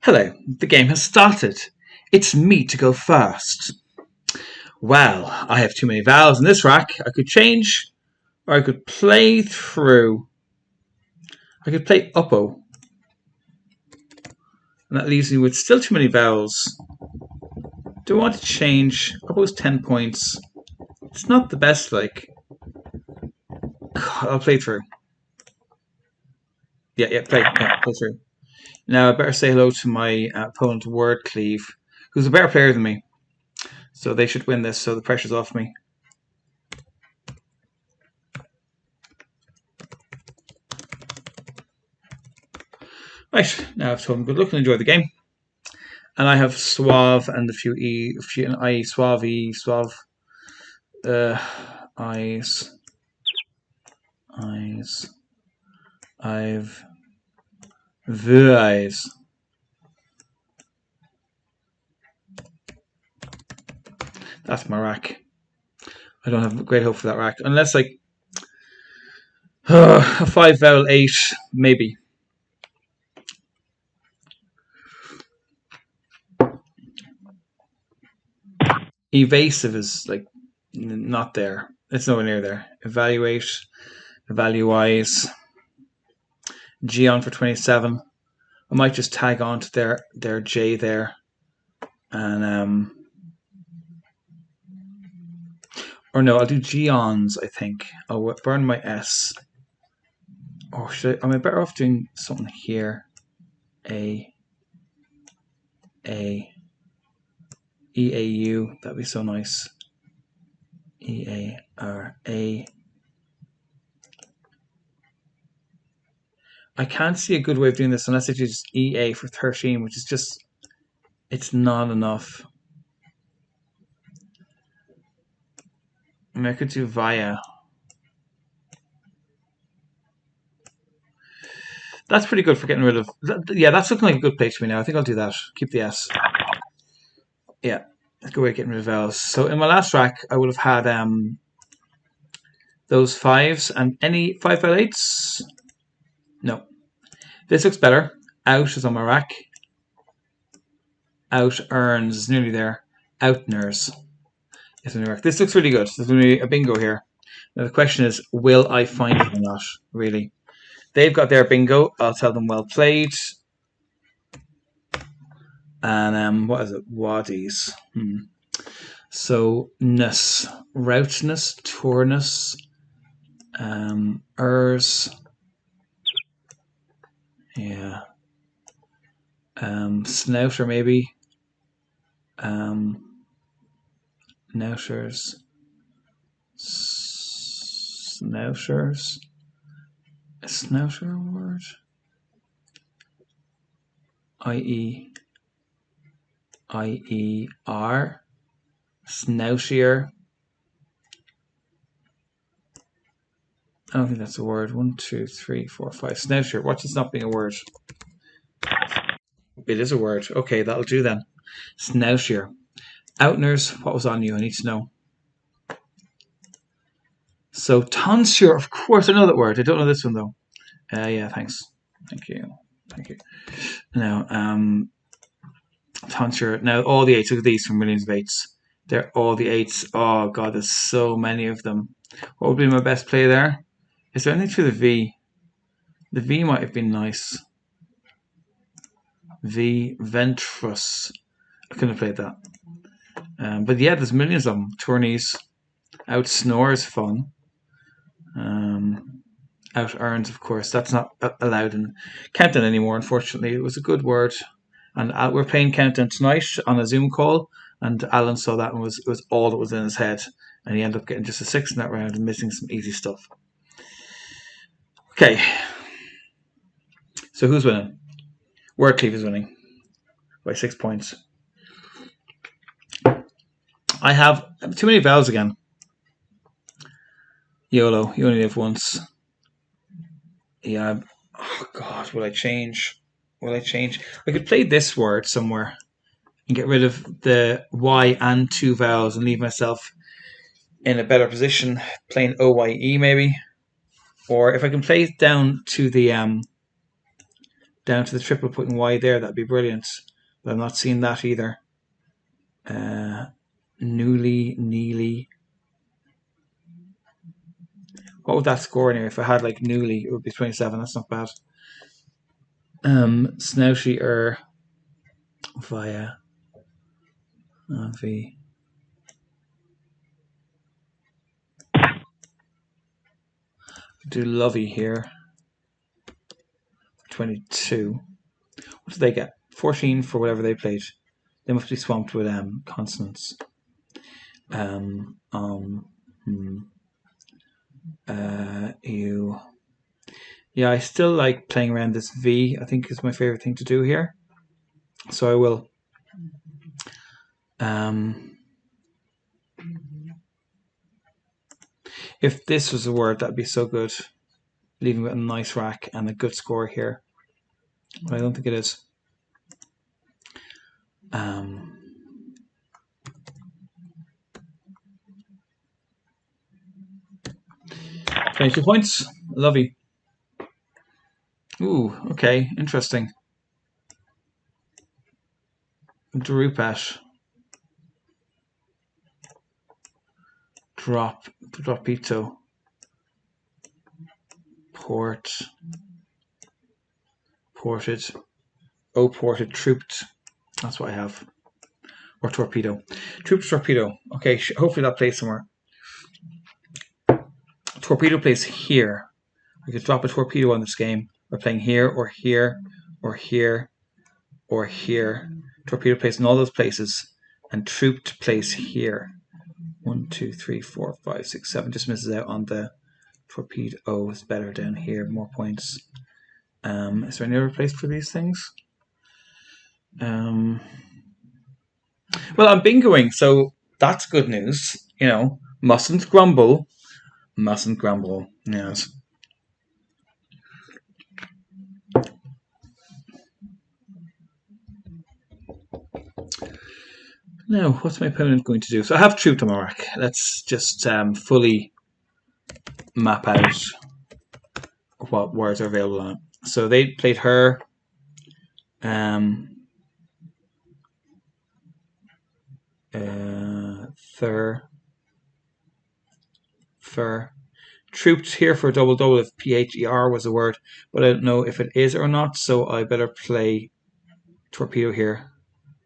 Hello, the game has started. It's me to go first. Well, I have too many vowels in this rack. I could change, or I could play through. I could play uppo. And that leaves me with still too many vowels. Do I want to change? Uppo's 10 points. It's not the best, like. I'll play through. Play through. Now I better say hello to my opponent, wordcleave, who's a better player than me. So they should win this, so the pressure's off me. Right, now I've told them good luck and enjoy the game. And I have ScrAWble and a few I, ScrAWble, eyes, I've, the eyes. That's my rack. I don't have great hope for that rack. Unless, like, a 5 vowel 8, maybe. Evasive is, like, not there. It's nowhere near there. Evaluate, evaluize. G on for 27. I might just tag on to their J there. And, or no, I'll do G-ons, I think. I'll burn my S. Or should I? Am I better off doing something here? A. E-A-U. That'd be so nice. E-A-R-A. I can't see a good way of doing this unless I do just E-A for 13, which is just... It's not enough. I mean, I could do via. That's pretty good for getting rid of... Yeah, that's looking like a good play to me now. I think I'll do that. Keep the S. Yeah, that's a good way of getting rid of vowels. So in my last rack, I would have had those 5s and any 5 vowel 8s. No. This looks better. Out is on my rack. Out earns is nearly there. Outners is on my rack. This looks really good. There's going to be a bingo here. Now the question is, will I find it or not? Really. They've got their bingo. I'll tell them well played. And what is it? Waddies. So ness, roughness, tourness, ers. Yeah. Snouter maybe. Nouters. Snouters. A snouter word? I-E-R. Snoutier. I don't think that's a word. 1, 2, 3, 4, 5. Snoutier. Watch this not being a word. It is a word. Okay, that'll do then. Snoutier. Outners, what was on you? I need to know. So tonsure, of course, I know that word. I don't know this one though. Yeah, thanks. Thank you. Now, tonsure. Now, all the 8s. Look at these from millions of 8s. They're all the 8s. Oh god, there's so many of them. What would be my best play there? Is there anything for the V? The V might have been nice. V, ventrus. I couldn't have played that. But yeah, there's millions of them. Tourneys. Out snore is fun. Out earns, of course. That's not allowed in Countdown anymore, unfortunately. It was a good word. And we're playing Countdown tonight on a Zoom call. And Alan saw that and it was all that was in his head. And he ended up getting just a 6 in that round and missing some easy stuff. Okay. So who's winning? Wordcleave is winning by 6 points. I have too many vowels again. YOLO, you only live once. Yeah. Oh god, will I change? I could play this word somewhere and get rid of the Y and 2 vowels and leave myself in a better position playing OYE maybe. Or if I can play it down to the down to the triple, putting Y there. That'd be brilliant. But I'm not seeing that either. Newly, neely. What would that score in here? If I had like newly, it would be 27. That's not bad. Snouty via V. Do lovey here. 22. What did they get? 14 for whatever they played. They must be swamped with consonants. You. Yeah, I still like playing around this V. I think is my favorite thing to do here. So I will. If this was a word, that'd be so good. Leaving with a nice rack and a good score here. But I don't think it is. 22 points. Lovely. Ooh, okay, interesting. Drupesh. Dropito. Ported. Ported, trooped. That's what I have. Or torpedo. Trooped, torpedo. Okay, hopefully that plays somewhere. Torpedo plays here. I could drop a torpedo on this game. We're playing here, or here, or here, or here. Torpedo plays in all those places. And trooped plays here. 1, 2, 3, 4, 5, 6, 7. Just misses out on the torpedo. Oh, it's better down here. More points. Is there any other place for these things? Well, I'm bingoing, so that's good news. You know, mustn't grumble. Mustn't grumble. Yes. Now, what's my opponent going to do? So I have trooped on my rack. Let's just fully map out what words are available on it. So they played her. Fur. Trooped here for a double if PHER was a word, but I don't know if it is or not, so I better play torpedo here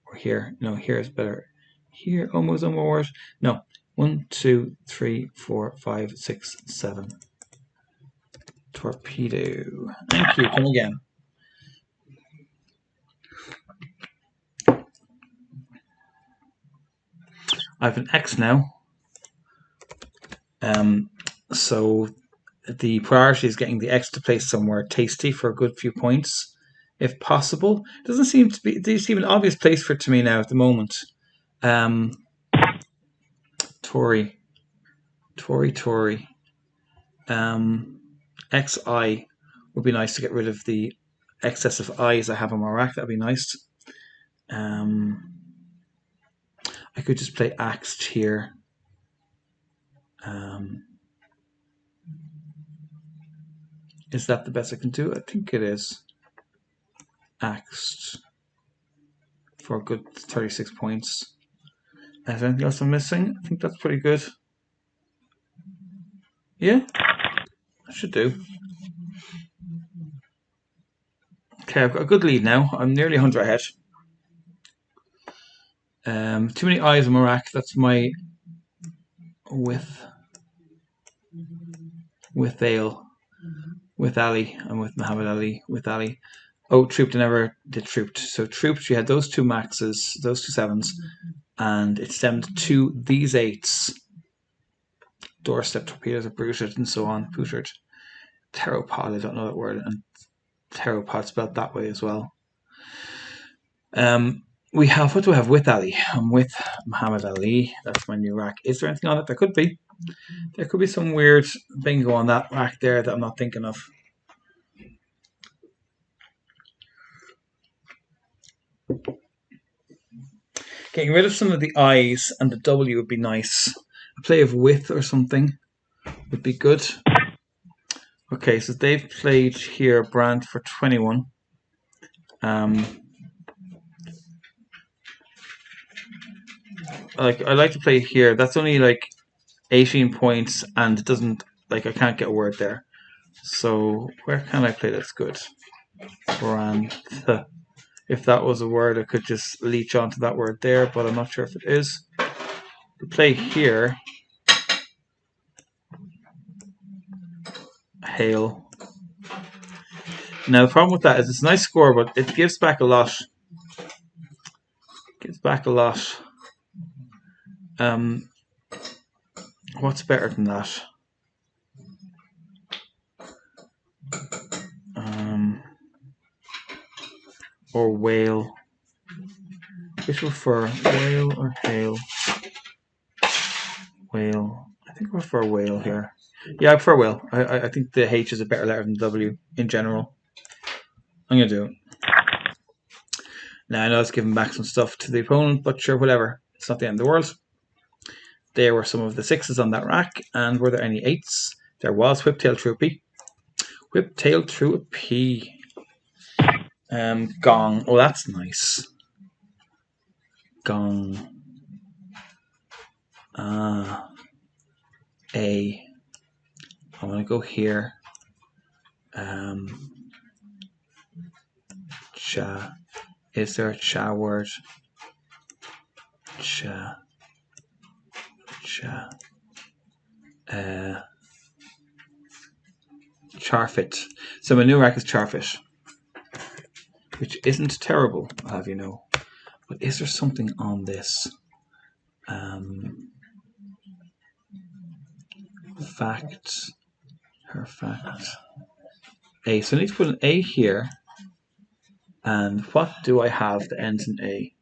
or here. No, here is better. Here, almost one more word. No. 1, 2, 3, 4, 5, 6, 7. Torpedo. Thank you. Come again. I have an X now. So the priority is getting the X to place somewhere tasty for a good few points, if possible. Doesn't seem to be. They seem an obvious place for it to me now at the moment. Tory. XI would be nice to get rid of the excess of I's I have on my rack. That'd be nice. I could just play axed here. Is that the best I can do? I think it is. Axed for a good 36 points. Is there anything else I'm missing? I think that's pretty good. Yeah, I should do. Okay, I've got a good lead now. I'm nearly 100 ahead. Too many eyes on my rack. That's my with Ale. With Ali. I'm with Muhammad Ali. With Ali. Oh, trooped. I never did trooped. So trooped, you had those two maxes, those two sevens, and it stemmed to these eights. Doorstep torpedoes are bruited and so on. Booted. Pteropod, I don't know that word. And pteropod spelled that way as well. We have, what do I have with Ali? I'm with Muhammad Ali. That's my new rack. Is there anything on it? There could be. There could be some weird bingo on that rack there that I'm not thinking of. Getting rid of some of the I's and the W would be nice. A play of with or something would be good. Okay, so they've played here Brand for 21. Like I like to play here. That's only like 18 points, and it doesn't like I can't get a word there. So where can I play that's good? Grand. If that was a word, I could just leech onto that word there, but I'm not sure if it is. To play here, hail. Now the problem with that is it's a nice score, but it gives back a lot. Gives back a lot. What's better than that? Or whale. Which would prefer whale or hail? Whale. I think I prefer whale here. Yeah, I prefer whale. I think the H is a better letter than W in general. I'm gonna do it. Now I know it's giving back some stuff to the opponent, but sure, whatever. It's not the end of the world. There were some of the 6s on that rack, and were there any 8s? There was whiptail through a P. Whiptail through a P. Gong. Oh, that's nice. Gong. A. I'm gonna go here. Cha. Is there a cha word? Cha. Cha. Charfit. So my new rack is Charfit, which isn't terrible, I'll have you know. But is there something on this? Fact. Her fact. A. So I need to put an A here. And what do I have that ends in A?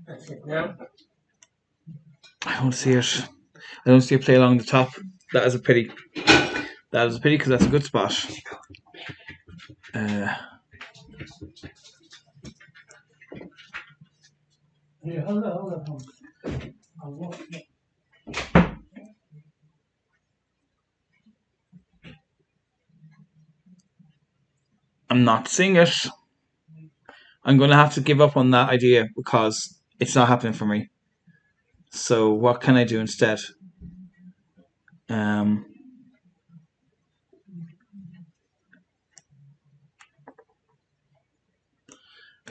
That's it now. I don't see it. I don't see a play along the top. That is a pity. That is a pity because that's a good spot. Yeah, hold on. I'll watch it. I'm not seeing it. I'm going to have to give up on that idea because it's not happening for me. So what can I do instead?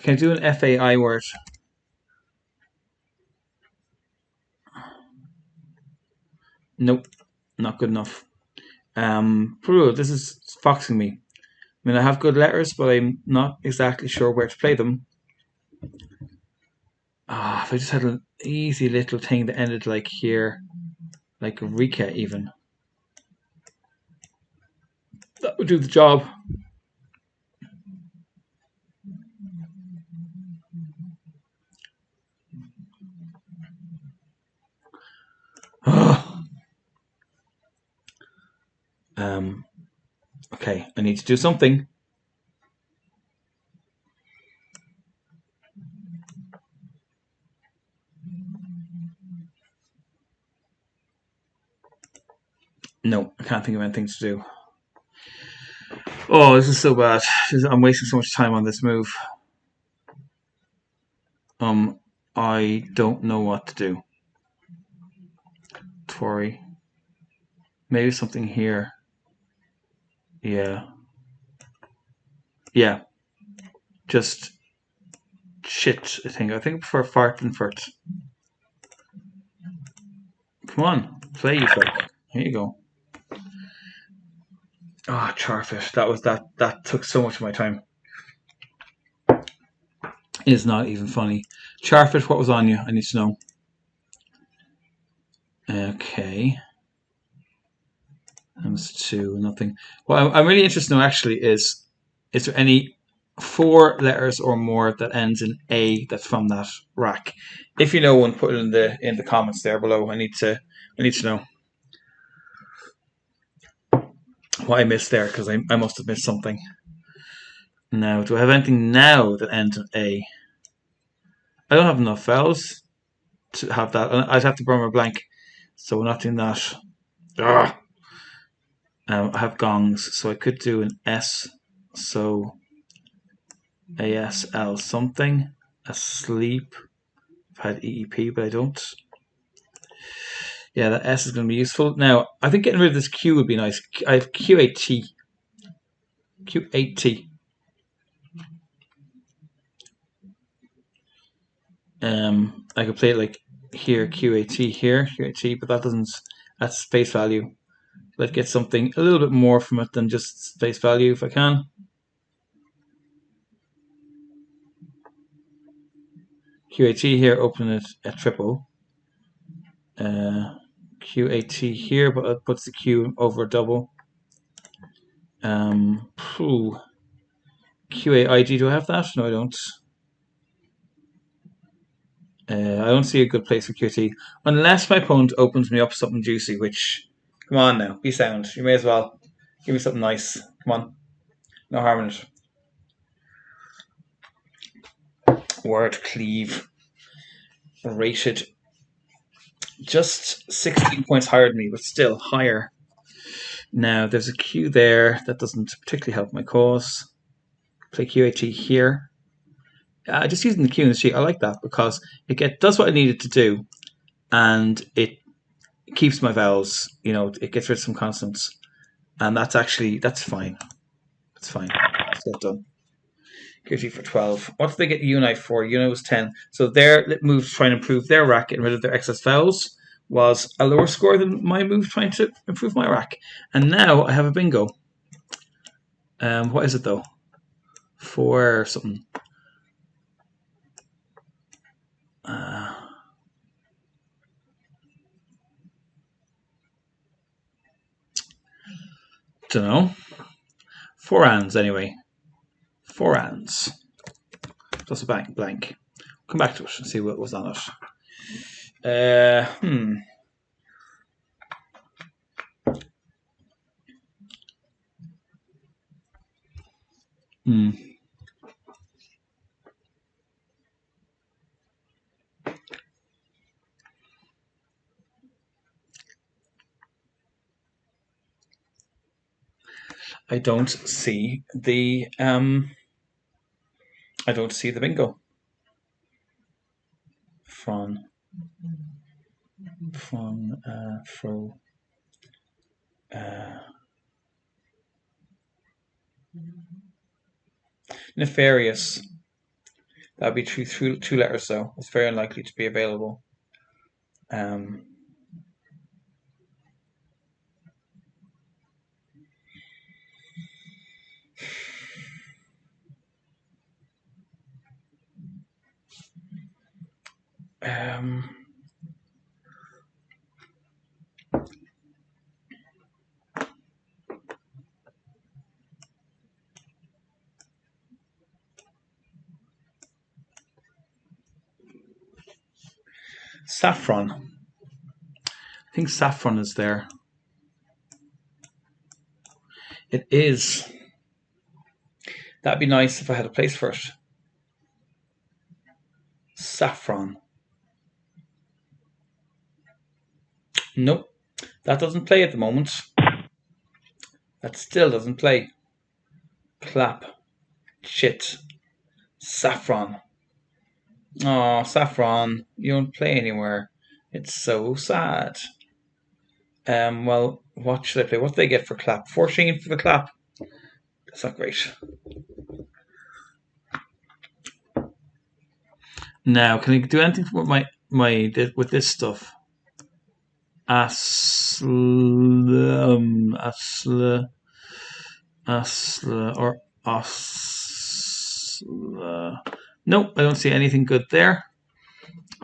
Can I do an FAI word? Nope, not good enough. This is foxing me. I mean, I have good letters, but I'm not exactly sure where to play them. If I just had an easy little thing that ended like here, like Rika even. That would do the job. Okay, I need to do something. No, I can't think of anything to do. Oh, this is so bad. I'm wasting so much time on this move. I don't know what to do. Tory. Maybe something here. Yeah. Yeah. Just shit, I think. I think I prefer fart than furt. Come on, play you folk. Here you go. Charfish. That took so much of my time. It's not even funny. Charfish, what was on you? I need to know. Okay. That was 2, nothing. What I'm really interested to know actually is there any 4 letters or more that ends in A that's from that rack? If you know one, put it in the comments there below. I need to know. what I missed there, because I must have missed something. Now, do I have anything now that ends in A? I don't have enough vowels to have that. I'd have to burn my blank, so we're not doing that. I have gongs, so I could do an S. So ASL something. Asleep. I've had EEP, but I don't. Yeah, that S is going to be useful. Now, I think getting rid of this Q would be nice. I have Q8T. Q8T. I could play it like here, Q8T here, Q8T, but that's space value. Let's get something a little bit more from it than just space value if I can. Q8T here, open it at triple. Q8T here, but it puts the Q over a double. Q8IG, do I have that? No, I don't. I don't see a good place for QT unless my opponent opens me up something juicy. Which, come on now, be sound. You may as well give me something nice. Come on, no harm in it. Wordcleave, rated just 16 points higher than me, but still higher. Now there's a Q there that doesn't particularly help my cause. Play QAT here. Just using the Q in the sheet, I like that because it does what I need it to do, and it keeps my vowels. You know, it gets rid of some consonants, and that's fine. That's fine. Let's get done. QT for 12. What did they get Unite for? Unite was 10. So their move to try and improve their rack, getting rid of their excess vowels, was a lower score than my move trying to improve my rack. And now I have a bingo. What is it though? For something. Don't know. 4 ands anyway. 4 ands. Plus a blank. Come back to it and see what was on it. I don't see the bingo. Fro. Nefarious. That would be two letters though. It's very unlikely to be available. Saffron. I think saffron is there. It is. That'd be nice if I had a place for it. Saffron. Nope. That doesn't play at the moment. That still doesn't play. Clap. Shit. Saffron. Oh, saffron. You don't play anywhere. It's so sad. Well, what should I play? What do they get for clap? 14 for the clap. That's not great. Now, can I do anything with my with this stuff? Asla or Asla. Nope, I don't see anything good there.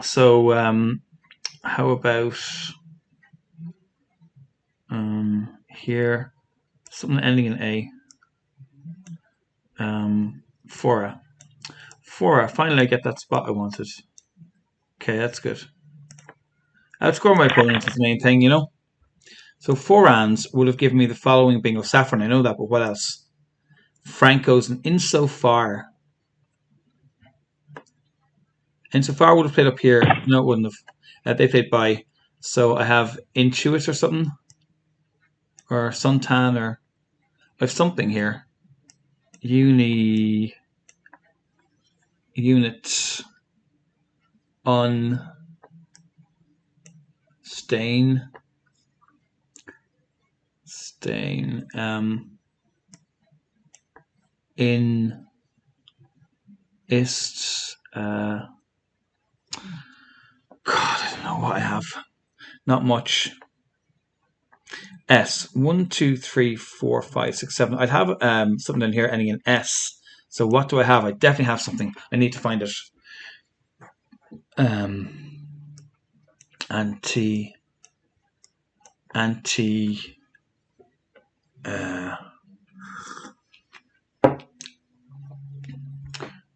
So, how about here, something ending in A. Fora. Finally I get that spot I wanted. Okay, that's good. Outscore my opponent is the main thing, you know. So 4 rands would have given me the following bingo. Saffron, I know that, but what else? Franco's and Insofar. Insofar would have played up here. No, it wouldn't have. They played by. So I have Intuit or something. Or Suntan, or I have something here. Unit. On. Stain. In. Ist. God, I don't know what I have. Not much. S. 1, 2, 3, 4, 5, 6, 7. I'd have something in here ending in S. So what do I have? I definitely have something. I need to find it. Anti.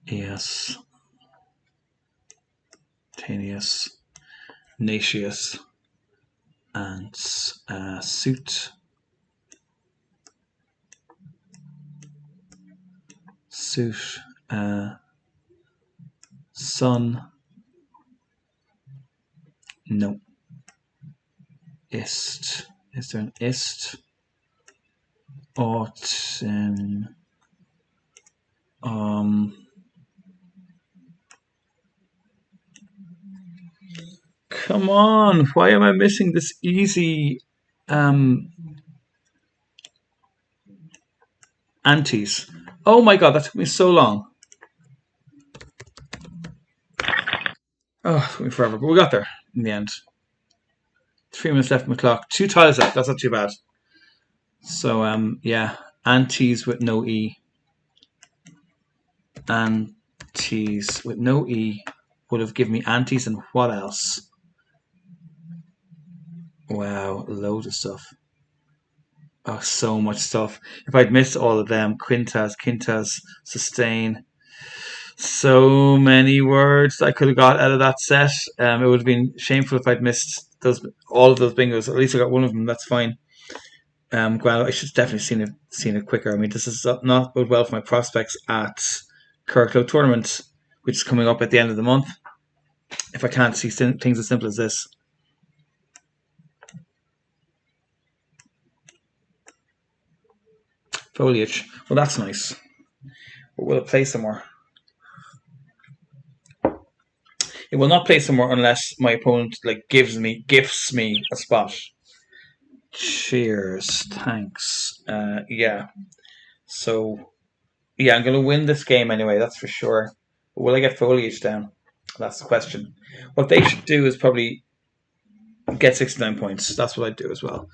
Yes. Tanius. Natius. And suit. Sun. No. Ist. Is there an ist? Autumn. Come on, why am I missing this easy antes? Oh my god, that took me so long. Oh, it took me forever, but we got there in the end. 3 minutes left on the clock. 2 tiles left, that's not too bad. So, yeah, antes with no E. Antes with no E would have given me antes and what else? Wow, loads of stuff. Oh, so much stuff. If I'd missed all of them, quintas, sustain. So many words I could have got out of that set. It would have been shameful if I'd missed all of those bingos. At least I got one of them. That's fine. Well, I should definitely seen it quicker. I mean, this is not bode well for my prospects at Kirklow tournament, which is coming up at the end of the month. If I can't see things as simple as this. Foliage. Well, that's nice. But will it play somewhere? It will not play somewhere unless my opponent gifts me a spot. Cheers. Thanks. Yeah. So, yeah, I'm going to win this game anyway, that's for sure. But will I get foliage down? That's the question. What they should do is probably get 69 points. That's what I'd do as well.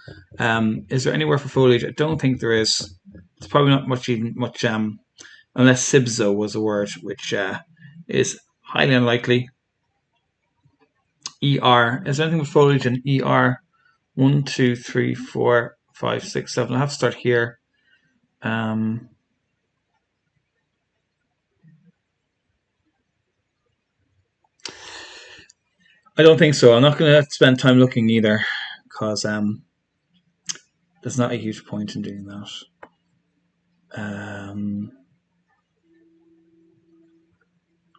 Is there anywhere for foliage? I don't think there is. It's probably not much, unless Sibzo was a word, which is highly unlikely. ER. Is there anything with foliage in ER? 1, 2, 3, 4, 5, 6, 7. I have to start here. I don't think so. I'm not going to spend time looking either, because there's not a huge point in doing that.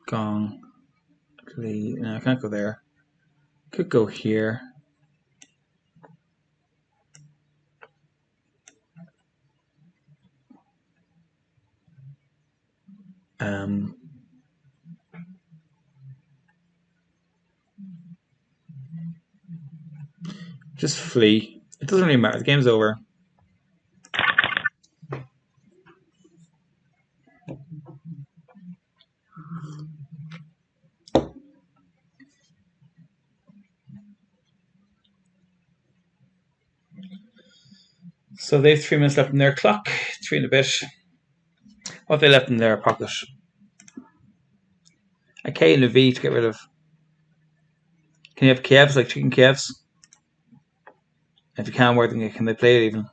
Gong. No, I can't go there. Could go here. Just flee. It doesn't really matter. The game's over. So they have 3 minutes left in their clock. 3 and a bit. What have they left in their pocket? A K and a V to get rid of. Can you have Kievs, like chicken Kievs? If you can, where can they play it even?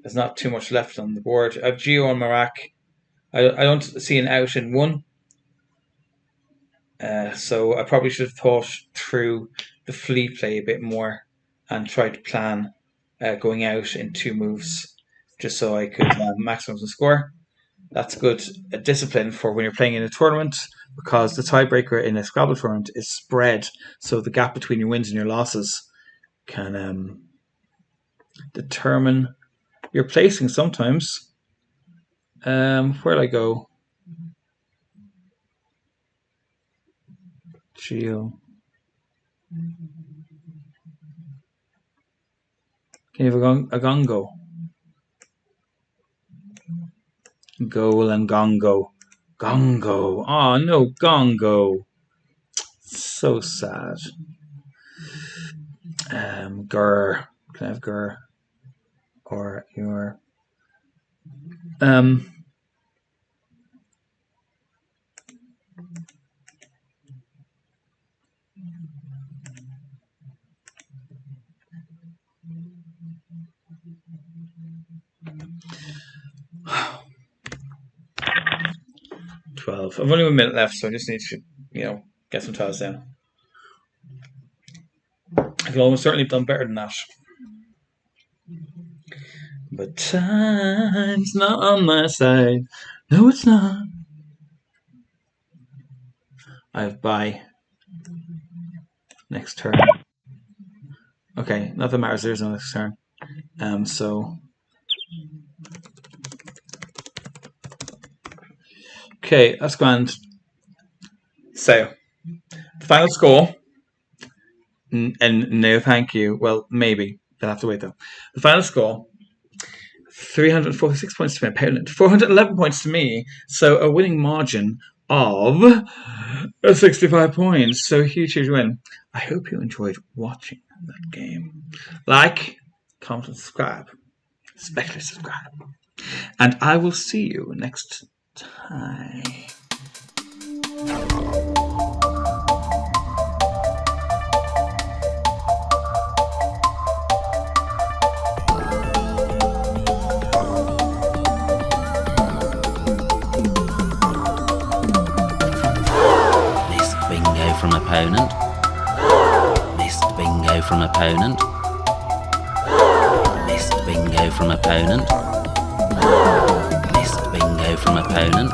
There's not too much left on the board. I have Geo on Marak. I don't see an out in 1. So I probably should have thought through the flea play a bit more and tried to plan going out in 2 moves, just so I could maximize the score. That's good discipline for when you're playing in a tournament, because the tiebreaker in a Scrabble tournament is spread, so the gap between your wins and your losses can determine your placing sometimes. Where'd I go? Geo. Can you have a gongo? Goal and gongo. Gongo. Oh no, gongo. So sad. Grr. Can I have grr? Or your 12. I've only 1 minute left, so I just need to, get some tiles down. I could almost certainly have done better than that. But time's not on my side. No, it's not. I have bye. Next turn. Okay, nothing matters. There's no next turn. So. Okay, that's grand. So, the final score. And no, thank you. Well, maybe. You'll have to wait though. The final score: 346 points to my opponent, 411 points to me. So a winning margin of 65 points. So a huge, huge win. I hope you enjoyed watching that game. Like, comment, and subscribe. Especially subscribe. And I will see you next time. From opponent. Missed bingo from opponent. Missed bingo from opponent. Missed bingo from opponent.